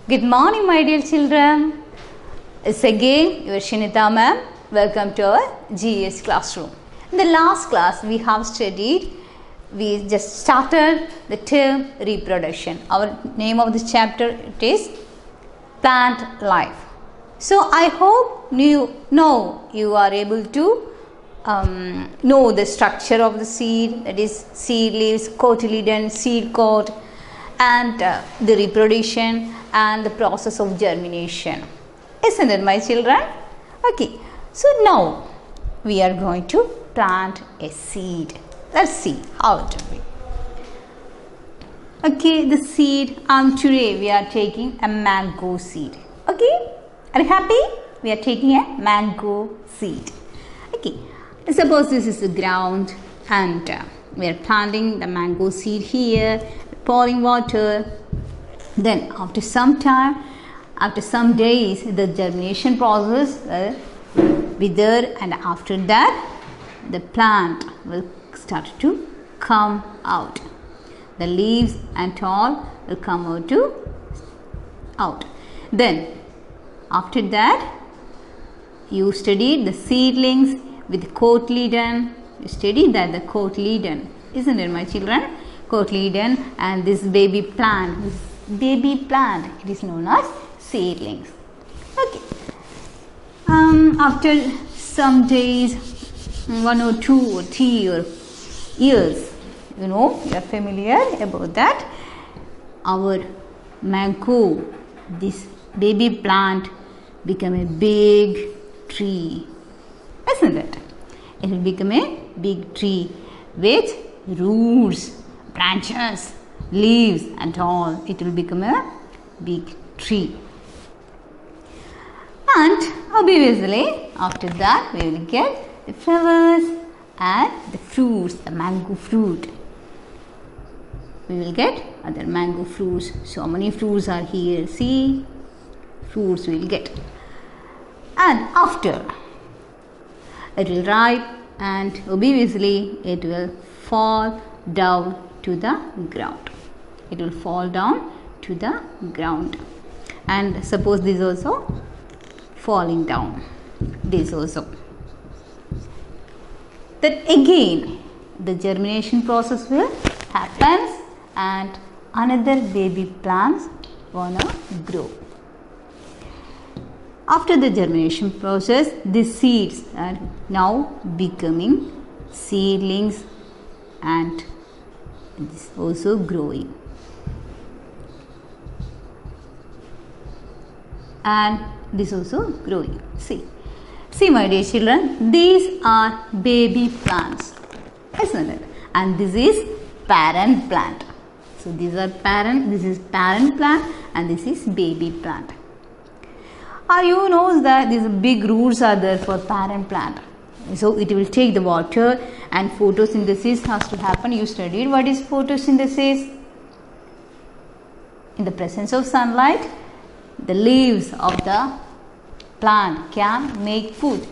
Good morning, my dear children. It's again your Shinita ma'am. Welcome to our GES classroom. In the last class, we just started the term reproduction. Our name of this chapter is plant life. So I hope you are able to know the structure of the seed, that is seed leaves, cotyledon, seed coat, and the reproduction and the process of germination. Isn't it, my children? Okay, so now we are going to plant a seed. Let's see how it will be. Okay, the seed, today we are taking a mango seed. Okay, are you happy? We are taking a mango seed. Okay, suppose this is the ground and we are planting the mango seed here, pouring water. Then after some time, after some days, the germination process will be there, and after that the plant will start to come out. The leaves and all will come out. Then after that you studied the seedlings with cotyledon. You studied that the cotyledon, isn't it, my children? Cotyledon, and this baby plant, it is known as seedlings. Okay. After some days, 1 or 2 or 3 or years, you are familiar about that. Our mango, this baby plant, become a big tree, isn't it? It will become a big tree with roots, branches, leaves and all. It will become a big tree. And obviously after that we will get the flowers and the fruits, the mango fruit. We will get other mango fruits. So many fruits are here. See, fruits we will get. And after it will ripe, and obviously it will fall down to the ground. It will fall down to the ground. And suppose this also falling down. This also. Then again the germination process will happen and another baby plants wanna grow. After the germination process, the seeds are now becoming seedlings and this also growing. And this also growing. See my dear children, these are baby plants, isn't it? And this is parent plant. So this is parent plant and this is baby plant. You know that these big roots are there for parent plant. So it will take the water and photosynthesis has to happen. You studied what is photosynthesis? In the presence of sunlight, the leaves of the plant can make food,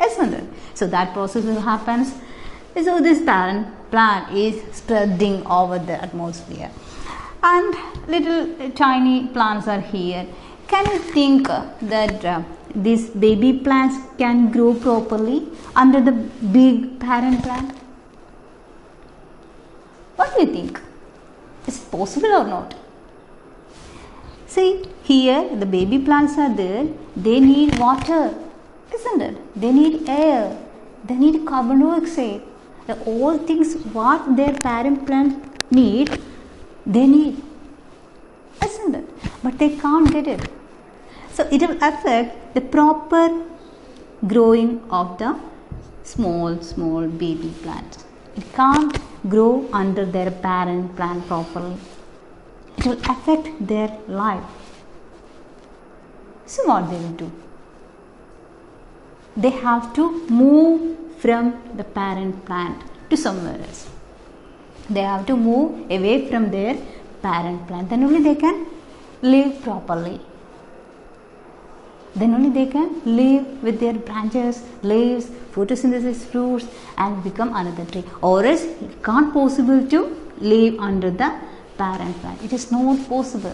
isn't it? So that process will happen. So this parent plant is spreading over the atmosphere and little tiny plants are here. Can you think that these baby plants can grow properly under the big parent plant? What do you think? Is it possible or not? See, here the baby plants are there. They need water, isn't it? They need air. They need carbon dioxide. All things what their parent plant need, they need, isn't it? But they can't get it. So it will affect the proper growing of the small baby plants. It can't grow under their parent plant properly. It will affect their life. So what they will do? They have to move from the parent plant to somewhere else. They have to move away from their parent plant. Then only they can live properly. Then only they can live with their branches, leaves, photosynthesis, fruits and become another tree. Or else it can't possible to live under the parent plant. It is not possible.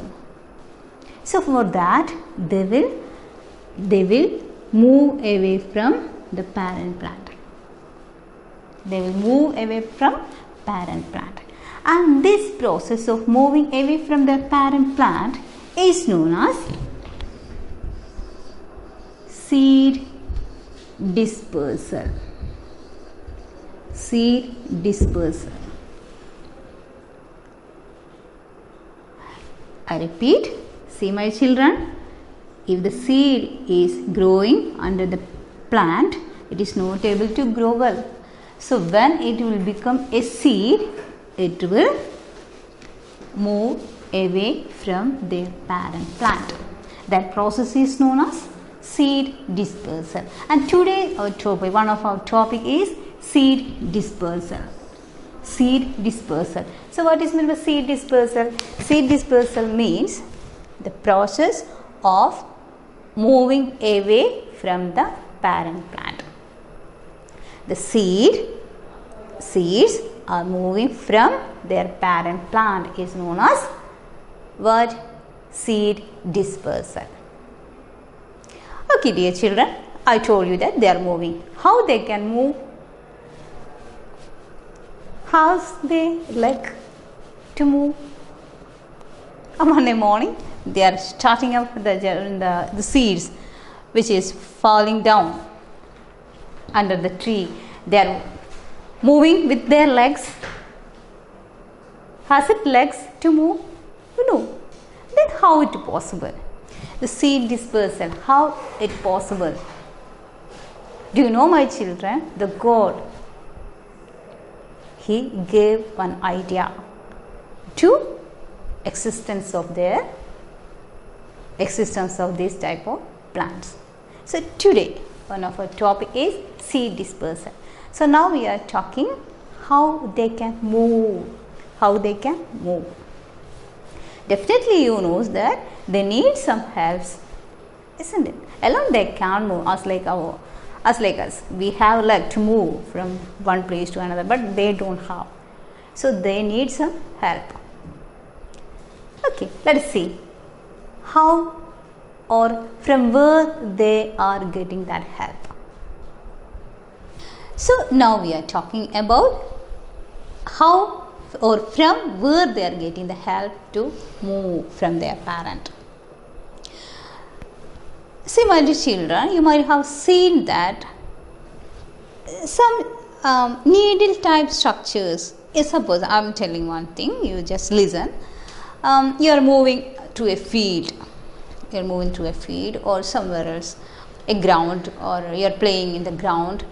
So for that they will move away from the parent plant. They will move away from parent plant. And this process of moving away from the parent plant is known as seed dispersal. Seed dispersal. I repeat, see my children, if the seed is growing under the plant, it is not able to grow well. So when it will become a seed, it will move away from their parent plant. That process is known as seed dispersal. And today our topic, one of our topic is seed dispersal. Seed dispersal. So what is meant by seed dispersal? Seed dispersal means the process of moving away from the parent plant. The seeds are moving from their parent plant is known as what? Seed dispersal. Okay, dear children, I told you that they are moving. How they can move? How they like to move? On a morning, they are starting up the seeds which is falling down under the tree. They are moving with their legs. Has it legs to move? No. Then how it possible? The seed dispersal, how it possible? Do you know, my children, the God, He gave one idea to existence of this type of plants. So today one of our topic is seed dispersal. So now we are talking how they can move. How they can move. Definitely you know that they need some helps, isn't it? Alone they can't move as like us. We have leg to move from one place to another, but they don't have. So they need some help. Okay, let us see how or from where they are getting that help. So now we are talking about how or from where they are getting the help to move from their parent. See, my dear children, you might have seen that some needle type structures. Suppose I am telling one thing, you just listen. You are moving to a field. You are moving to a field or somewhere else, a ground, or you are playing in the ground.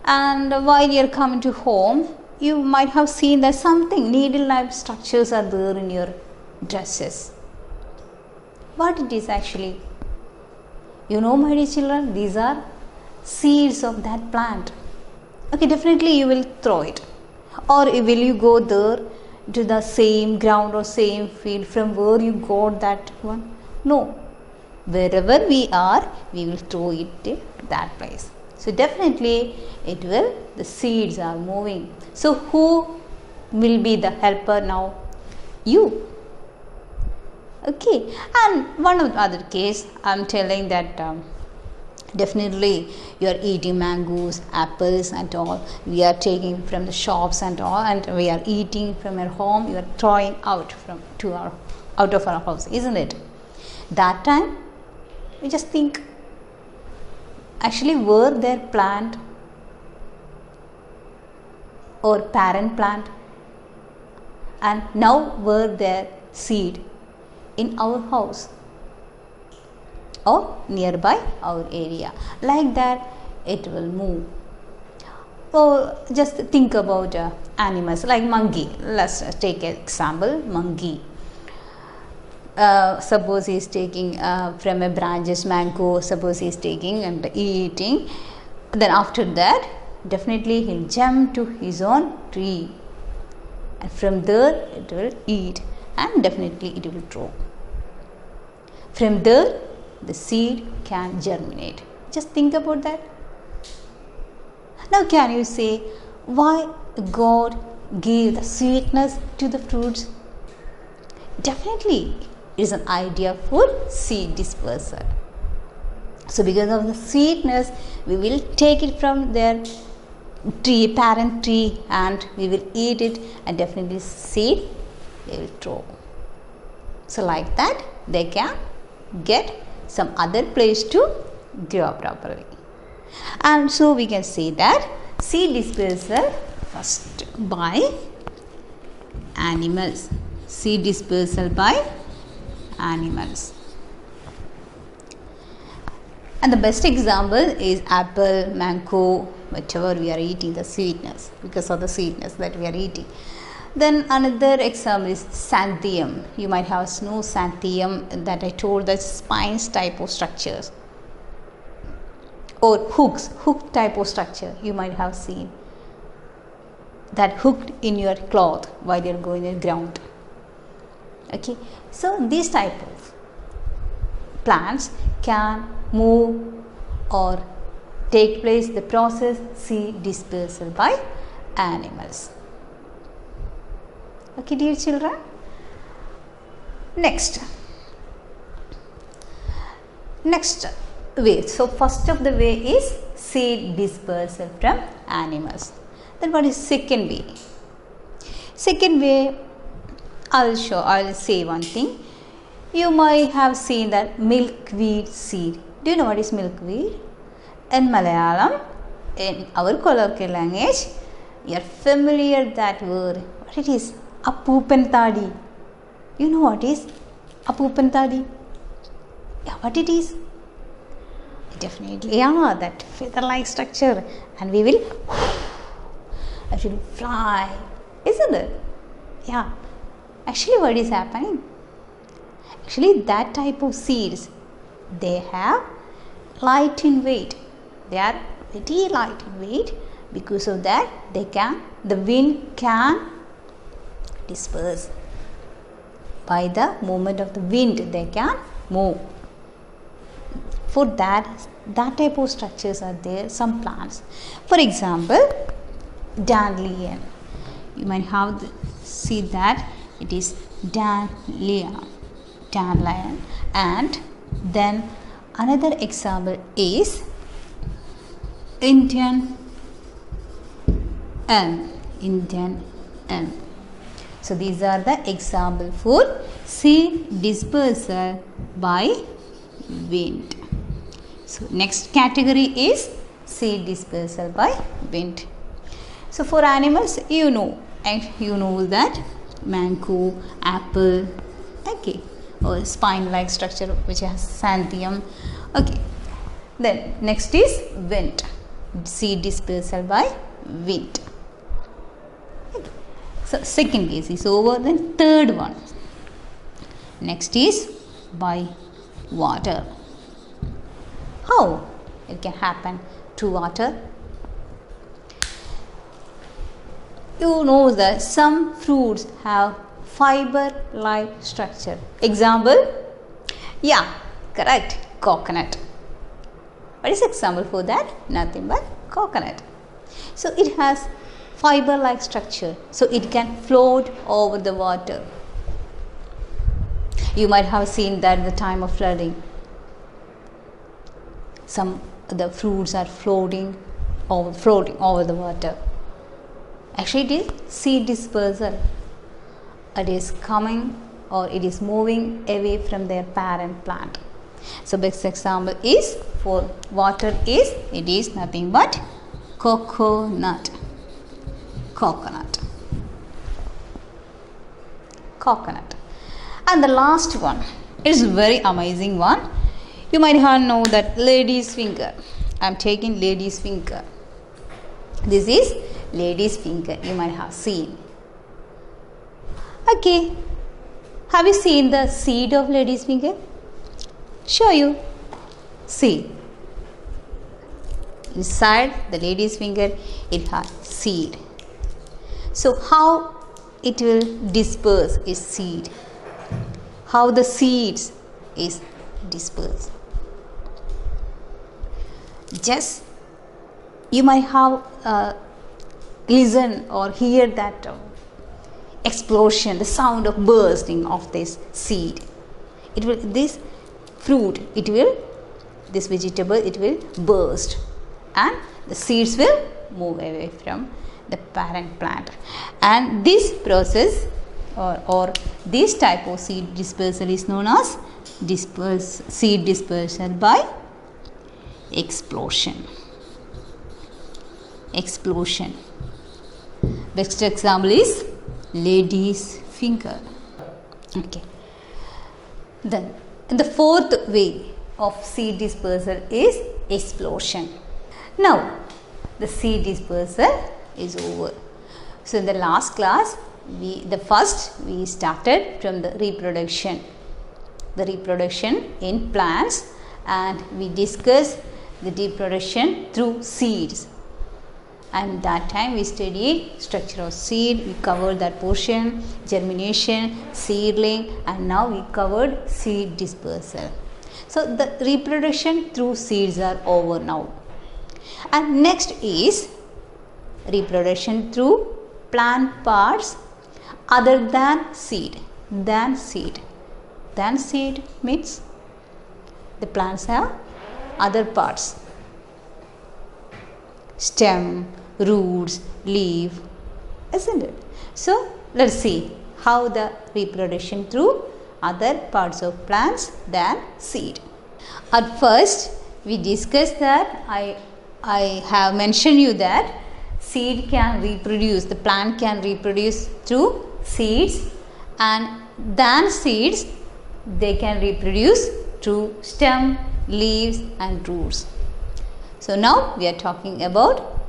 And while you are coming to home, you might have seen that something needle-like structures are there in your dresses. What it is actually? You know, my dear children, these are seeds of that plant. Okay, definitely you will throw it. Or will you go there to the same ground or same field from where you got that one? No. Wherever we are, we will throw it to that place. So definitely the seeds are moving. So who will be the helper now? You. Okay. And one of the other case, I am telling that definitely you are eating mangoes, apples and all. We are taking from the shops and all, and we are eating from our home. You are throwing out out of our house, isn't it? That time, we just think, actually were their plant or parent plant, and now were their seed in our house or nearby our area. Like that it will move. Or just think about animals like monkey. Let's take an example, monkey. Suppose he is taking from a branches mango, suppose he is taking and eating, then after that definitely he will jump to his own tree, and from there it will eat, and definitely it will grow. From there the seed can germinate. Just think about that. Now can you say why God gave the sweetness to the fruits? Definitely It is an idea for seed dispersal. So because of the sweetness, we will take it from their tree, parent tree, and we will eat it, and definitely seed they will throw. So like that, they can get some other place to grow properly. And so we can say that seed dispersal first by animals. Seed dispersal by animals. And the best example is apple, mango, whatever we are eating, the sweetness, because of the sweetness that we are eating. Then another example is xanthium. You might have snow xanthium that I told, the spines type of structures, or hook type of structure you might have seen, that hooked in your cloth while you are going in the ground. Okay, so these type of plants can move or take place the process seed dispersal by animals. Okay, dear children. Next way. So first of the way is seed dispersal from animals. Then what is second way? Second way, I'll say one thing. You might have seen that milkweed seed. Do you know what is milkweed? In Malayalam, in our colloquial language, you are familiar that word. What it is? Apoopan. You know what is Apoopan? Yeah, what it is? Definitely, yeah, that feather-like structure, and we will actually fly, isn't it? Yeah. Actually, what is happening? Actually, that type of seeds, they have light in weight. They are very light in weight. Because of that, the wind can disperse. By the movement of the wind, they can move. For that type of structures are there, some plants. For example, dandelion. You might have see that it is dandelion. And then another example is Indian elm. So these are the example for seed dispersal by wind. So next category is seed dispersal by wind. So for animals, you know that mango, apple, okay, or spine-like structure which has xanthium. Okay. Then next is wind. Seed dispersal by wind. Okay. So second case is over. Then third one. Next is by water. How it can happen to water? You know that some fruits have fiber-like structure. Example? Yeah, correct. Coconut. What is example for that? Nothing but coconut. So it has fiber-like structure. So it can float over the water. You might have seen that at the time of flooding. The fruits are floating over the water. Actually, it is seed dispersal. It is coming or it is moving away from their parent plant. So best example is for water is, it is nothing but coconut. And the last one is very amazing one. You might have know that lady's finger. I am taking lady's finger. This is lady's finger. You might have seen. Okay. Have you seen the seed of lady's finger? Show you. See. Inside the lady's finger, it has seed. So how it will disperse is seed. How the seeds is dispersed. Just you might have listen or hear that explosion, the sound of bursting of this seed. it will, this fruit, it will, this vegetable, it will burst and the seeds will move away from the parent plant. And this process or this type of seed dispersal is known as seed dispersal by explosion. Explosion. Best example is lady's finger. Okay. Then the fourth way of seed dispersal is explosion. Now the seed dispersal is over. So in the last class we started from the reproduction in plants, and we discussed the reproduction through seeds. And that time we studied structure of seed, we covered that portion, germination, seedling, and now we covered seed dispersal. So the reproduction through seeds are over now. And next is reproduction through plant parts other than seed. Than seed means the plants have other parts. Stem, roots, leaf, isn't it? So let's see how the reproduction through other parts of plants than seed. At first we discussed that I have mentioned you that seed can reproduce, the plant can reproduce through seeds, and than seeds they can reproduce through stem, leaves and roots. So now we are talking about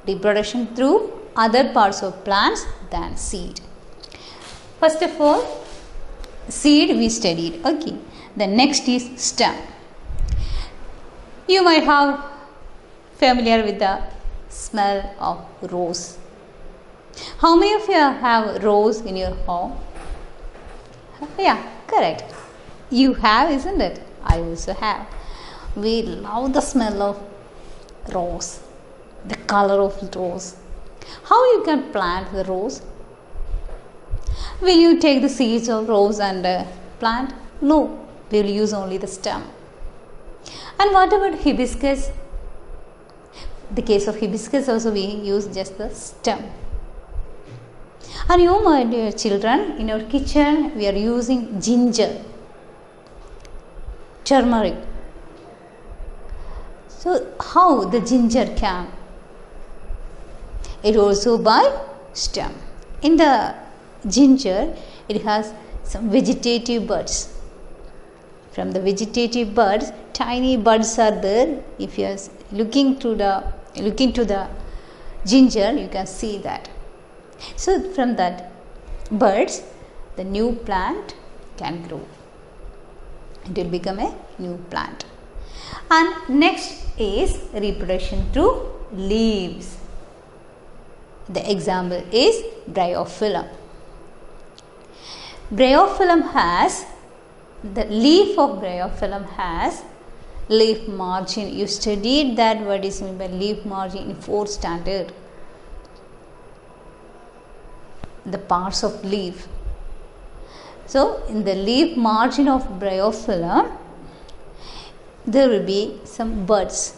reproduction through other parts of plants than seed. First of all, seed we studied. Okay. The next is stem. You might have familiar with the smell of rose. How many of you have rose in your home? Yeah, correct. You have, isn't it? I also have. We love the smell of rose, the color of rose. How you can plant the rose? Will you take the seeds of rose and plant? No, we will use only the stem. And what about hibiscus? The case of hibiscus also we use just the stem. And you, my dear children, in our kitchen we are using ginger, turmeric. So how the ginger can? It also by stem. In the ginger it has some vegetative buds. From the vegetative buds, tiny buds are there. If you are looking to the ginger, you can see that. So from that buds, the new plant can grow. It will become a new plant. And next is reproduction through leaves. The example is bryophyllum. Bryophyllum has, the leaf of bryophyllum has leaf margin. You studied that what is meant by leaf margin in 4th standard. The parts of leaf. So in the leaf margin of bryophyllum there will be some buds.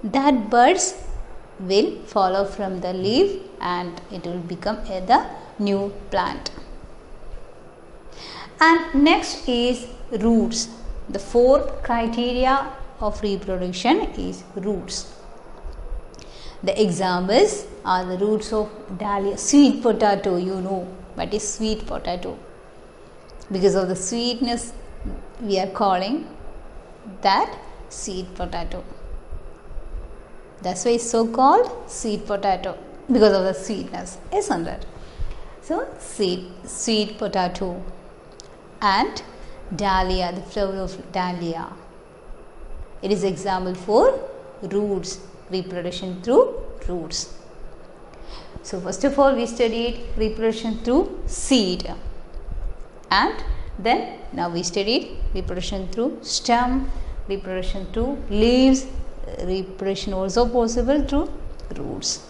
That buds will follow from the leaf and it will become the new plant. And next is roots. The 4th criteria of reproduction is roots. The examples are the roots of dahlia, sweet potato. You know what is sweet potato. Because of the sweetness we are calling that sweet potato. That's why it's so called sweet potato, because of the sweetness, isn't it? So sweet potato and dahlia, the flower of dahlia. It is example for roots, reproduction through roots. So first of all we studied reproduction through seed, and then now we studied reproduction through stem, reproduction through leaves, reproduction also possible through roots.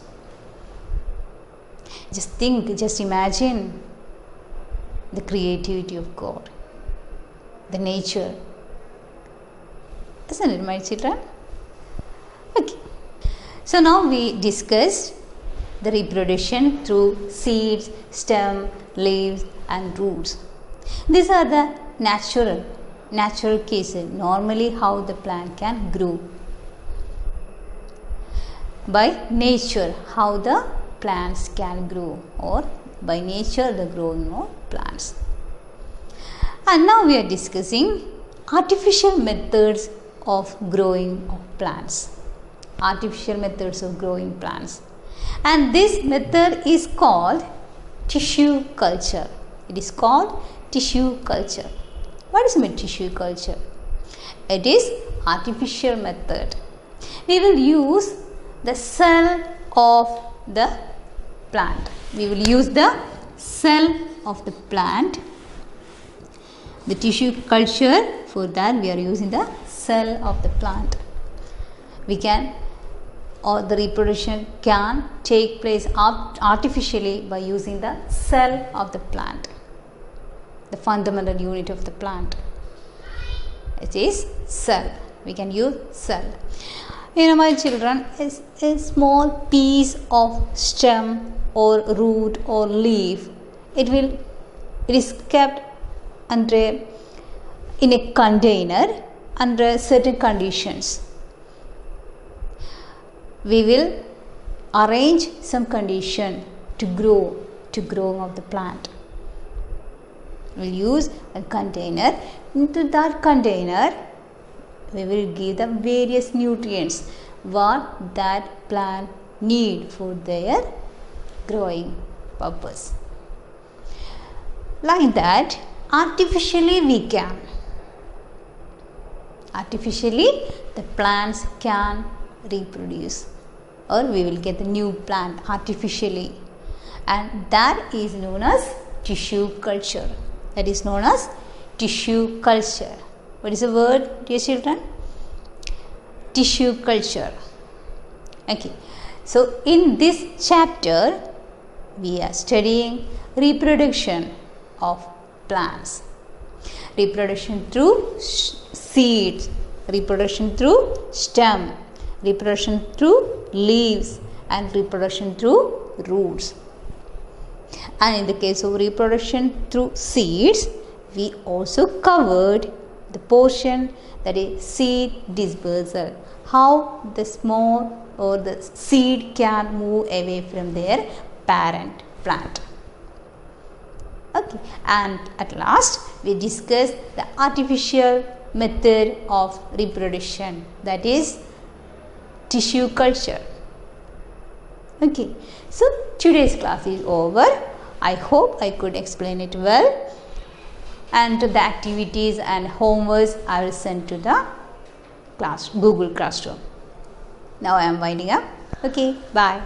Just think, just imagine the creativity of God. the nature. Isn't it, my children? Okay. So now we discussed the reproduction through seeds, stem, leaves and roots. These are the natural cases, normally how the plant can grow. By nature, how the plants can grow, or by nature the growing of plants. And now we are discussing artificial methods of growing of plants. Artificial methods of growing plants. And this method is called tissue culture. It is called tissue culture. What is tissue culture? It is artificial method. We will use the cell of the plant. We will use the cell of the plant. The tissue culture, for that we are using the cell of the plant. We can, or the reproduction can take place artificially by using the cell of the plant, the fundamental unit of the plant. It is cell. We can use cell. My children, a small piece of stem or root or leaf, it is kept in a container under certain conditions. We will arrange some condition to grow of the plant. We will use a container. Into that container, we will give them various nutrients what that plant need for their growing purpose. Like that, artificially the plants can reproduce, or we will get a new plant artificially, and that is known as tissue culture. That is known as tissue culture. What is the word, dear children? Tissue culture. Okay. So in this chapter, we are studying reproduction of plants. Reproduction through seeds, reproduction through stem, reproduction through leaves and reproduction through roots. And in the case of reproduction through seeds, we also covered the portion that is seed dispersal, how the small or the seed can move away from their parent plant. Okay, and at last we discussed the artificial method of reproduction, that is tissue culture. Okay, so today's class is over. I hope I could explain it well, and the activities and homeworks I will send to the Google Classroom. Now I am winding up. Okay, bye.